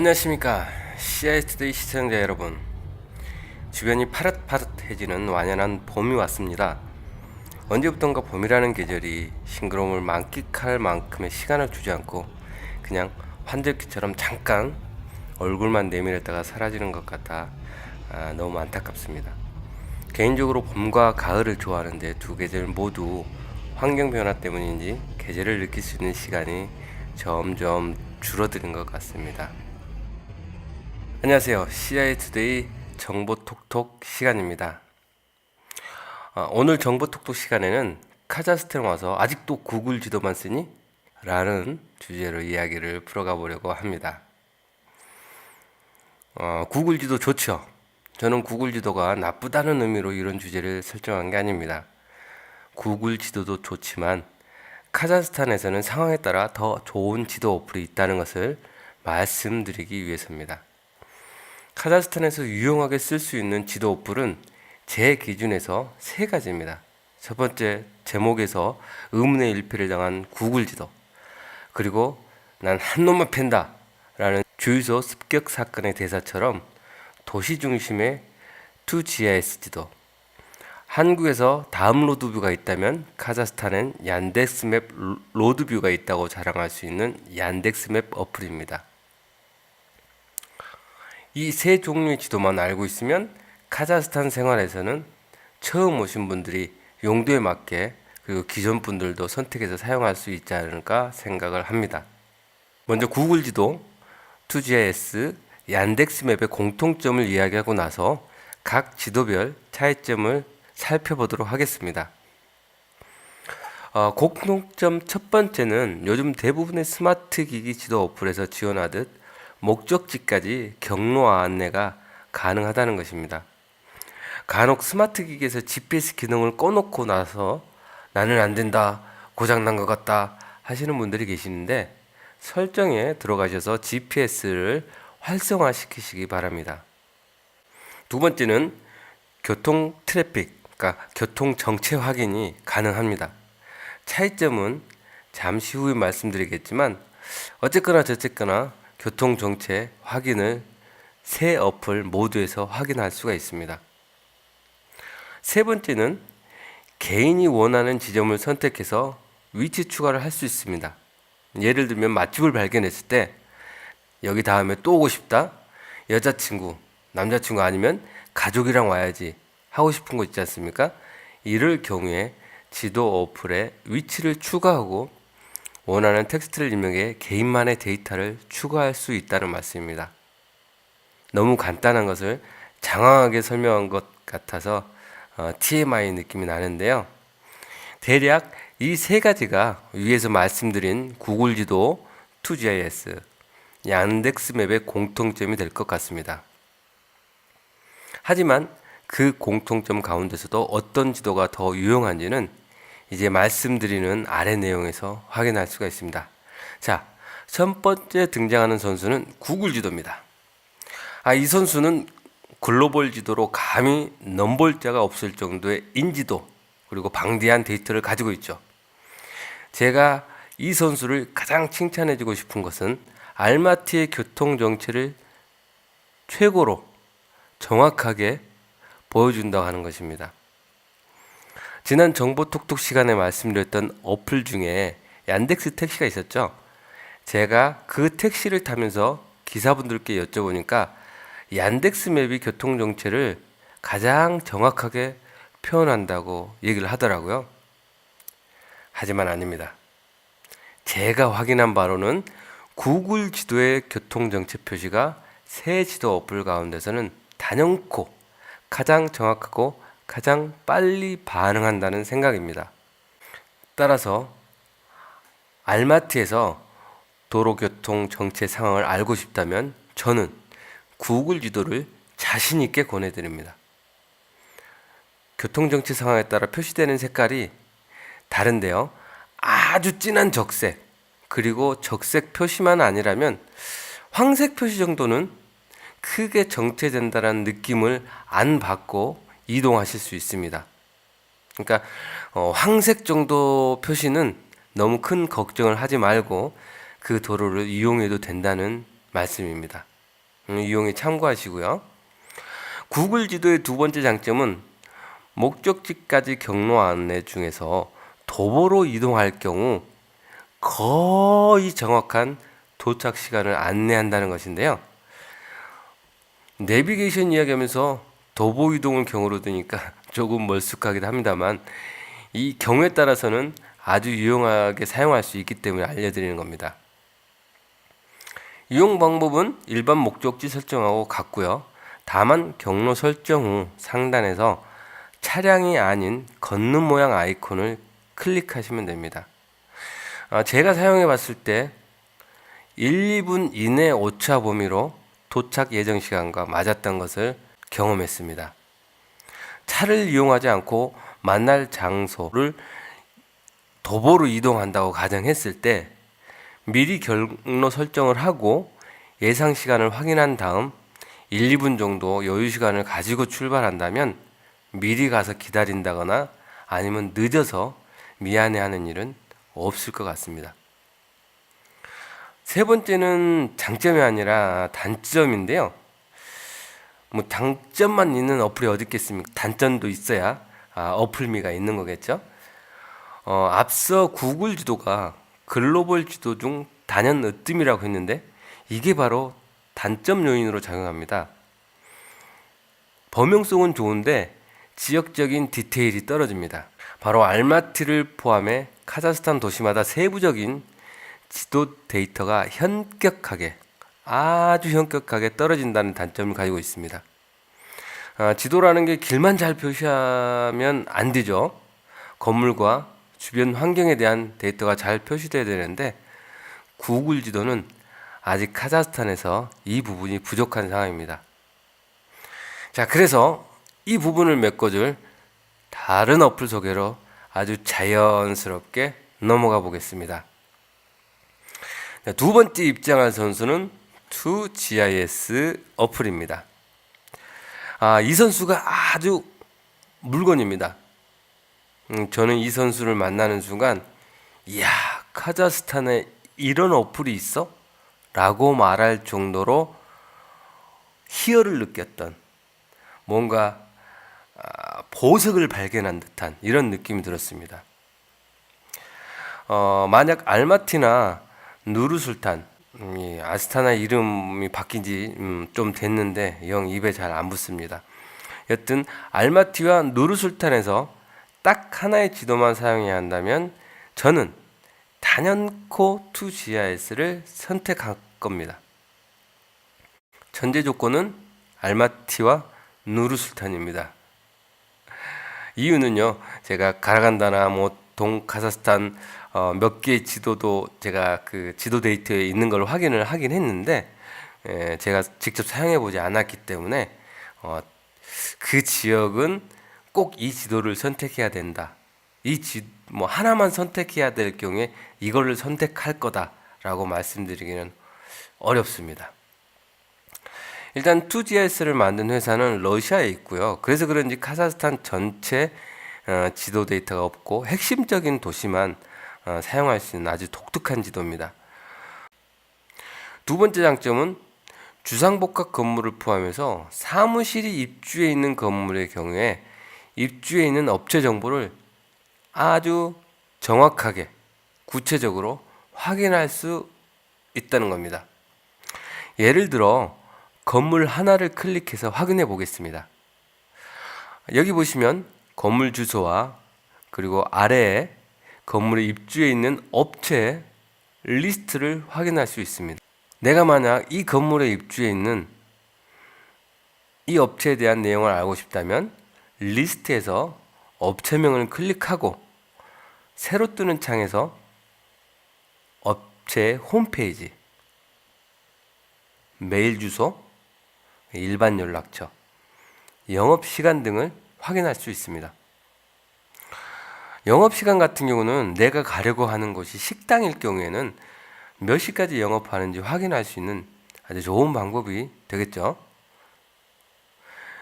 안녕하십니까 CIToday 시청자 여러분. 주변이 파릇파릇해지는 완연한 봄이 왔습니다. 언제부턴가 봄이라는 계절이 싱그러움을 만끽할 만큼의 시간을 주지 않고 그냥 환절기처럼 잠깐 얼굴만 내밀었다가 사라지는 것 같아 너무 안타깝습니다. 개인적으로 봄과 가을을 좋아하는데 두 계절 모두 환경변화 때문인지 계절을 느낄 수 있는 시간이 점점 줄어드는 것 같습니다. 안녕하세요. CIToday 정보톡톡 시간입니다. 오늘 정보톡톡 시간에는 카자흐스탄 와서 아직도 구글 지도만 쓰니? 라는 주제로 이야기를 풀어가 보려고 합니다. 구글 지도 좋죠. 저는 구글 지도가 나쁘다는 의미로 이런 주제를 설정한 게 아닙니다. 구글 지도도 좋지만 카자흐스탄에서는 상황에 따라 더 좋은 지도 어플이 있다는 것을 말씀드리기 위해서입니다. 카자흐스탄에서 유용하게 쓸 수 있는 지도 어플은 제 기준에서 세 가지입니다. 첫 번째, 제목에서 의문의 일패를 당한 구글 지도. 그리고 난 한 놈만 팬다 라는 주유소 습격 사건의 대사처럼 도시 중심의 2GIS 지도. 한국에서 다음 로드뷰가 있다면 카자흐스탄엔 얀덱스맵 로드뷰가 있다고 자랑할 수 있는 얀덱스맵 어플입니다. 이 세 종류의 지도만 알고 있으면 카자흐스탄 생활에서는 처음 오신 분들이 용도에 맞게 그리고 기존 분들도 선택해서 사용할 수 있지 않을까 생각을 합니다. 먼저 구글 지도, 2GIS, 얀덱스맵의 공통점을 이야기하고 나서 각 지도별 차이점을 살펴보도록 하겠습니다. 공통점 첫 번째는 요즘 대부분의 스마트 기기 지도 어플에서 지원하듯 목적지까지 경로와 안내가 가능하다는 것입니다. 간혹 스마트 기기에서 GPS 기능을 꺼놓고 나서 나는 안 된다, 고장난 것 같다 하시는 분들이 계시는데 설정에 들어가셔서 GPS를 활성화시키시기 바랍니다. 두 번째는 교통 트래픽, 그러니까 교통 정체 확인이 가능합니다. 차이점은 잠시 후에 말씀드리겠지만 어쨌거나 저쨌거나 교통 정체 확인을 세 어플 모두에서 확인할 수가 있습니다. 세 번째는 개인이 원하는 지점을 선택해서 위치 추가를 할 수 있습니다. 예를 들면 맛집을 발견했을 때 여기 다음에 또 오고 싶다, 여자친구, 남자친구 아니면 가족이랑 와야지 하고 싶은 거 있지 않습니까? 이럴 경우에 지도 어플에 위치를 추가하고 원하는 텍스트를 입력해 개인만의 데이터를 추가할 수 있다는 말씀입니다. 너무 간단한 것을 장황하게 설명한 것 같아서 TMI 느낌이 나는데요. 대략 이 세 가지가 위에서 말씀드린 구글 지도, 2GIS, 얀덱스맵의 공통점이 될 것 같습니다. 하지만 그 공통점 가운데서도 어떤 지도가 더 유용한지는 이제 말씀드리는 아래 내용에서 확인할 수가 있습니다. 자, 첫 번째 등장하는 선수는 구글 지도입니다. 이 선수는 글로벌 지도로 감히 넘볼 자가 없을 정도의 인지도 그리고 방대한 데이터를 가지고 있죠. 제가 이 선수를 가장 칭찬해주고 싶은 것은 알마티의 교통 정체를 최고로 정확하게 보여준다고 하는 것입니다. 지난 정보톡톡 시간에 말씀드렸던 어플 중에 얀덱스 택시가 있었죠. 제가 그 택시를 타면서 기사분들께 여쭤보니까 얀덱스 맵이 교통 정체를 가장 정확하게 표현한다고 얘기를 하더라고요. 하지만 아닙니다. 제가 확인한 바로는 구글 지도의 교통 정체 표시가 새 지도 어플 가운데서는 단연코 가장 정확하고 가장 빨리 반응한다는 생각입니다. 따라서 알마티에서 도로교통 정체 상황을 알고 싶다면 저는 구글 지도를 자신 있게 권해드립니다. 교통 정체 상황에 따라 표시되는 색깔이 다른데요. 아주 진한 적색, 그리고 적색 표시만 아니라면 황색 표시 정도는 크게 정체된다는 느낌을 안 받고 이동하실 수 있습니다. 그러니까 황색 정도 표시는 너무 큰 걱정을 하지 말고 그 도로를 이용해도 된다는 말씀입니다. 이용에 참고하시고요. 구글 지도의 두 번째 장점은 목적지까지 경로 안내 중에서 도보로 이동할 경우 거의 정확한 도착 시간을 안내한다는 것인데요. 내비게이션 이야기하면서 도보 이동을 경우로 드니까 조금 멀쑥하기도 합니다만 이 경우에 따라서는 아주 유용하게 사용할 수 있기 때문에 알려드리는 겁니다. 이용 방법은 일반 목적지 설정하고 같고요. 다만 경로 설정 후 상단에서 차량이 아닌 걷는 모양 아이콘을 클릭하시면 됩니다. 제가 사용해 봤을 때 1, 2분 이내 오차 범위로 도착 예정 시간과 맞았던 것을 경험했습니다. 차를 이용하지 않고 만날 장소를 도보로 이동한다고 가정했을 때 미리 경로 설정을 하고 예상 시간을 확인한 다음 1, 2분 정도 여유 시간을 가지고 출발한다면 미리 가서 기다린다거나 아니면 늦어서 미안해하는 일은 없을 것 같습니다. 세 번째는 장점이 아니라 단점인데요. 뭐 장점만 있는 어플이 어디 있겠습니까? 단점도 있어야 어플미가 있는 거겠죠. 앞서 구글 지도가 글로벌 지도 중 단연 으뜸이라고 했는데 이게 바로 단점 요인으로 작용합니다. 범용성은 좋은데 지역적인 디테일이 떨어집니다. 바로 알마티를 포함해 카자흐스탄 도시마다 세부적인 지도 데이터가 아주 현격하게 떨어진다는 단점을 가지고 있습니다. 지도라는 게 길만 잘 표시하면 안 되죠. 건물과 주변 환경에 대한 데이터가 잘 표시돼야 되는데 구글 지도는 아직 카자흐스탄에서 이 부분이 부족한 상황입니다. 자, 그래서 이 부분을 메꿔줄 다른 어플 소개로 아주 자연스럽게 넘어가 보겠습니다. 두 번째 입장할 선수는 2GIS 어플입니다. 이 선수가 아주 물건입니다. 저는 이 선수를 만나는 순간 이야, 카자흐스탄에 이런 어플이 있어? 라고 말할 정도로 희열을 느꼈던 뭔가 보석을 발견한 듯한 이런 느낌이 들었습니다. 만약 알마티나 누르술탄, 아스타나 이름이 바뀐 지 좀 됐는데 영 입에 잘 안 붙습니다. 여튼 알마티와 누르술탄에서 딱 하나의 지도만 사용해야 한다면 저는 단연코 2GIS를 선택할 겁니다. 전제 조건은 알마티와 누르술탄입니다. 이유는요, 제가 가라간다나 동카자흐스탄 몇 개의 지도도 제가 그 지도 데이터에 있는 걸 확인을 하긴 했는데 제가 직접 사용해 보지 않았기 때문에 그 지역은 꼭 이 지도를 선택해야 된다. 하나만 선택해야 될 경우에 이거를 선택할 거다라고 말씀드리기는 어렵습니다. 일단 2GIS를 만든 회사는 러시아에 있고요. 그래서 그런지 카자흐스탄 전체 지도 데이터가 없고 핵심적인 도시만 사용할 수 있는 아주 독특한 지도입니다. 두 번째 장점은 주상복합 건물을 포함해서 사무실이 입주해 있는 건물의 경우에 입주해 있는 업체 정보를 아주 정확하게 구체적으로 확인할 수 있다는 겁니다. 예를 들어 건물 하나를 클릭해서 확인해 보겠습니다. 여기 보시면 건물 주소와 그리고 아래에 건물에 입주해 있는 업체 리스트를 확인할 수 있습니다. 내가 만약 이 건물에 입주해 있는 이 업체에 대한 내용을 알고 싶다면 리스트에서 업체명을 클릭하고 새로 뜨는 창에서 업체 홈페이지, 메일 주소, 일반 연락처, 영업시간 등을 확인할 수 있습니다. 영업시간 같은 경우는 내가 가려고 하는 곳이 식당일 경우에는 몇 시까지 영업하는지 확인할 수 있는 아주 좋은 방법이 되겠죠.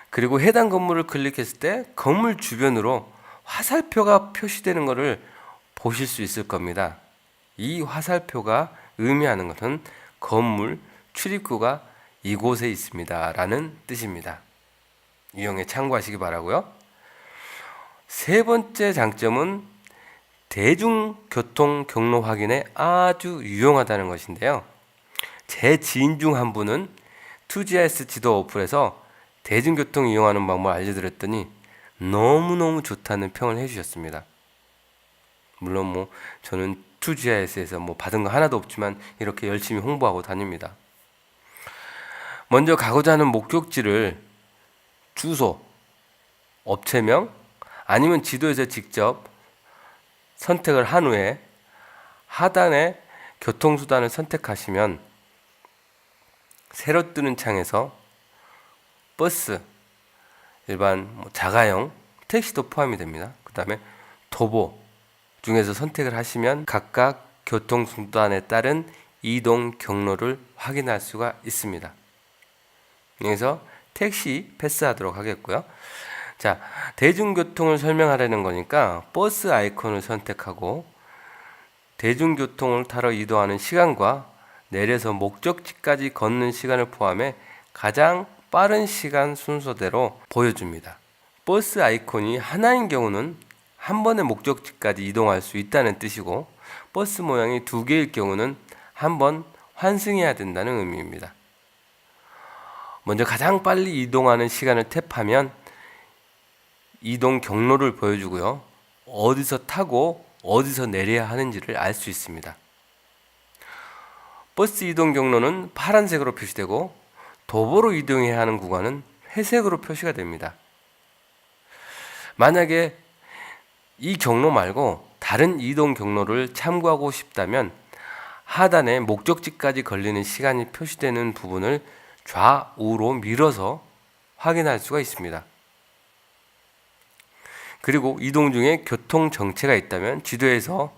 그리고 해당 건물을 클릭했을 때 건물 주변으로 화살표가 표시되는 것을 보실 수 있을 겁니다. 이 화살표가 의미하는 것은 건물 출입구가 이곳에 있습니다 라는 뜻입니다. 유형에 참고하시기 바라고요. 세 번째 장점은 대중교통 경로 확인에 아주 유용하다는 것인데요. 제 지인 중 한 분은 2GIS 지도 어플에서 대중교통 이용하는 방법을 알려드렸더니 너무너무 좋다는 평을 해주셨습니다. 물론 저는 2GIS에서 받은 거 하나도 없지만 이렇게 열심히 홍보하고 다닙니다. 먼저 가고자 하는 목적지를 주소, 업체명 아니면 지도에서 직접 선택을 한 후에 하단에 교통수단을 선택하시면 새로 뜨는 창에서 버스, 일반 자가용, 택시도 포함이 됩니다. 그 다음에 도보 중에서 선택을 하시면 각각 교통수단에 따른 이동 경로를 확인할 수가 있습니다. 여기서 택시 패스하도록 하겠고요. 자, 대중교통을 설명하려는 거니까 버스 아이콘을 선택하고 대중교통을 타러 이동하는 시간과 내려서 목적지까지 걷는 시간을 포함해 가장 빠른 시간 순서대로 보여줍니다. 버스 아이콘이 하나인 경우는 한 번에 목적지까지 이동할 수 있다는 뜻이고, 버스 모양이 두 개일 경우는 한 번 환승해야 된다는 의미입니다. 먼저 가장 빨리 이동하는 시간을 탭하면 이동 경로를 보여주고요. 어디서 타고 어디서 내려야 하는지를 알 수 있습니다. 버스 이동 경로는 파란색으로 표시되고 도보로 이동해야 하는 구간은 회색으로 표시가 됩니다. 만약에 이 경로 말고 다른 이동 경로를 참고하고 싶다면 하단에 목적지까지 걸리는 시간이 표시되는 부분을 좌우로 밀어서 확인할 수가 있습니다. 그리고 이동 중에 교통 정체가 있다면 지도에서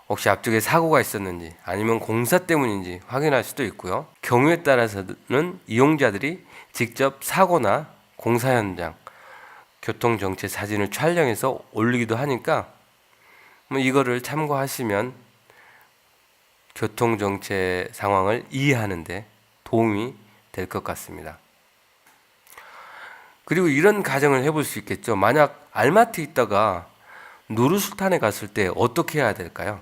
혹시 앞쪽에 사고가 있었는지 아니면 공사 때문인지 확인할 수도 있고요. 경우에 따라서는 이용자들이 직접 사고나 공사 현장, 교통 정체 사진을 촬영해서 올리기도 하니까 이거를 참고하시면 교통 정체 상황을 이해하는 데 도움이 될 것 같습니다. 그리고 이런 가정을 해볼 수 있겠죠. 만약 알마트에 있다가 누르술탄에 갔을 때 어떻게 해야 될까요?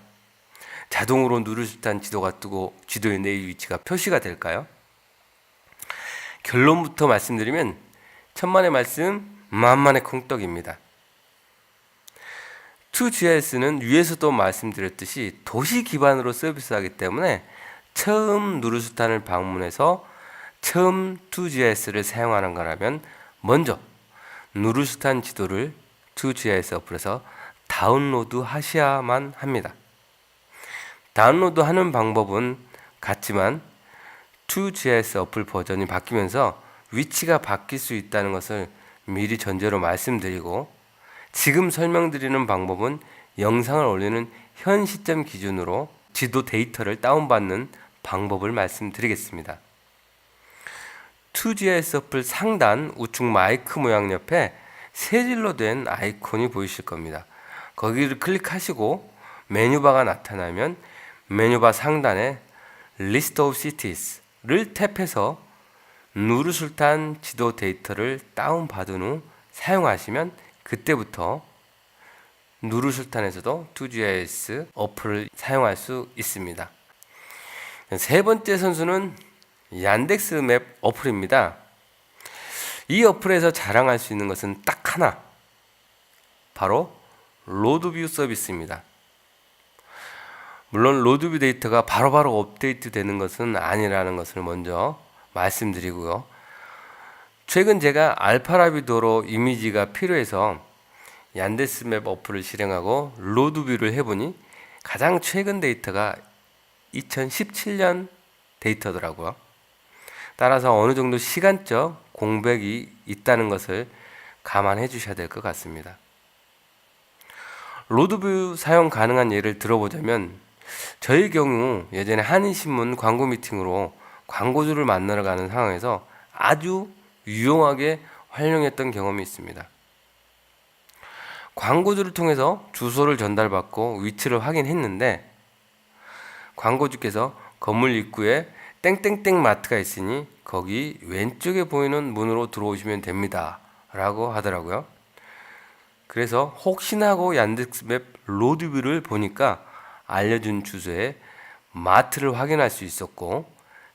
자동으로 누르술탄 지도가 뜨고 지도에 내 위치가 표시가 될까요? 결론부터 말씀드리면 천만의 말씀 만만의 콩떡입니다. 2GIS는 위에서도 말씀드렸듯이 도시 기반으로 서비스하기 때문에 처음 누르술탄을 방문해서 처음 2GIS를 사용하는 거라면 먼저 누르술탄 지도를 2GIS 어플에서 다운로드 하셔야만 합니다. 다운로드 하는 방법은 같지만 2GIS 어플 버전이 바뀌면서 위치가 바뀔 수 있다는 것을 미리 전제로 말씀드리고, 지금 설명드리는 방법은 영상을 올리는 현 시점 기준으로 지도 데이터를 다운받는 방법을 말씀드리겠습니다. 2GIS 어플 상단 우측 마이크 모양 옆에 세 줄로 된 아이콘이 보이실 겁니다. 거기를 클릭하시고 메뉴바가 나타나면 메뉴바 상단에 List of Cities를 탭해서 누르술탄 지도 데이터를 다운받은 후 사용하시면 그때부터 누르술탄에서도 2GIS 어플을 사용할 수 있습니다. 세 번째 선수는 얀덱스 맵 어플입니다. 이 어플에서 자랑할 수 있는 것은 딱 하나, 바로 로드뷰 서비스입니다. 물론 로드뷰 데이터가 바로바로 업데이트 되는 것은 아니라는 것을 먼저 말씀드리고요. 최근 제가 알파라비 도로 이미지가 필요해서 얀덱스 맵 어플을 실행하고 로드뷰를 해보니 가장 최근 데이터가 2017년 데이터더라고요. 따라서 어느 정도 시간적 공백이 있다는 것을 감안해 주셔야 될 것 같습니다. 로드뷰 사용 가능한 예를 들어보자면, 저의 경우 예전에 한인신문 광고 미팅으로 광고주를 만나러 가는 상황에서 아주 유용하게 활용했던 경험이 있습니다. 광고주를 통해서 주소를 전달받고 위치를 확인했는데, 광고주께서 건물 입구에 땡땡땡 마트가 있으니 거기 왼쪽에 보이는 문으로 들어오시면 됩니다 라고 하더라고요. 그래서 혹시나 하고 얀덱스맵 로드뷰를 보니까 알려준 주소에 마트를 확인할 수 있었고,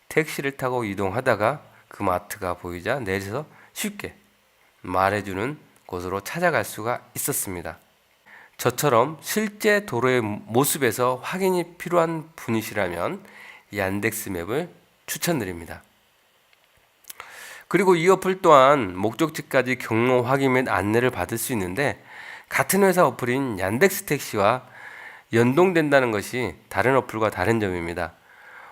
택시를 타고 이동하다가 그 마트가 보이자 내려서 쉽게 말해주는 곳으로 찾아갈 수가 있었습니다. 저처럼 실제 도로의 모습에서 확인이 필요한 분이시라면 얀덱스 맵을 추천드립니다. 그리고 이 어플 또한 목적지까지 경로 확인 및 안내를 받을 수 있는데, 같은 회사 어플인 얀덱스 택시와 연동된다는 것이 다른 어플과 다른 점입니다.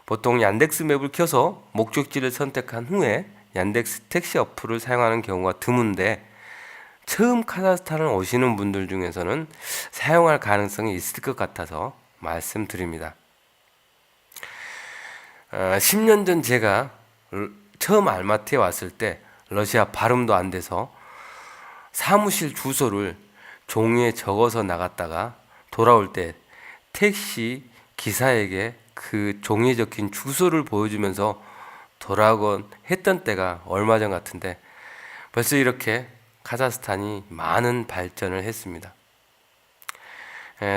보통 얀덱스 맵을 켜서 목적지를 선택한 후에 얀덱스 택시 어플을 사용하는 경우가 드문데, 처음 카자흐스탄을 오시는 분들 중에서는 사용할 가능성이 있을 것 같아서 말씀드립니다. 10년 전 제가 처음 알마티에 왔을 때 러시아 발음도 안 돼서 사무실 주소를 종이에 적어서 나갔다가 돌아올 때 택시 기사에게 그 종이에 적힌 주소를 보여주면서 돌아오곤 했던 때가 얼마 전 같은데, 벌써 이렇게 카자흐스탄이 많은 발전을 했습니다.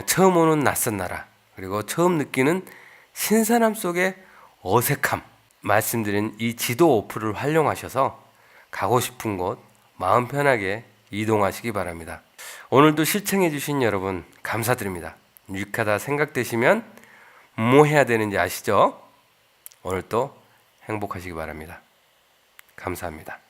처음 오는 낯선 나라, 그리고 처음 느끼는 신선함 속의 어색함, 말씀드린 이 지도 어플을 활용하셔서 가고 싶은 곳 마음 편하게 이동하시기 바랍니다. 오늘도 시청해 주신 여러분 감사드립니다. 유익하다 생각되시면 뭐 해야 되는지 아시죠? 오늘도 행복하시기 바랍니다. 감사합니다.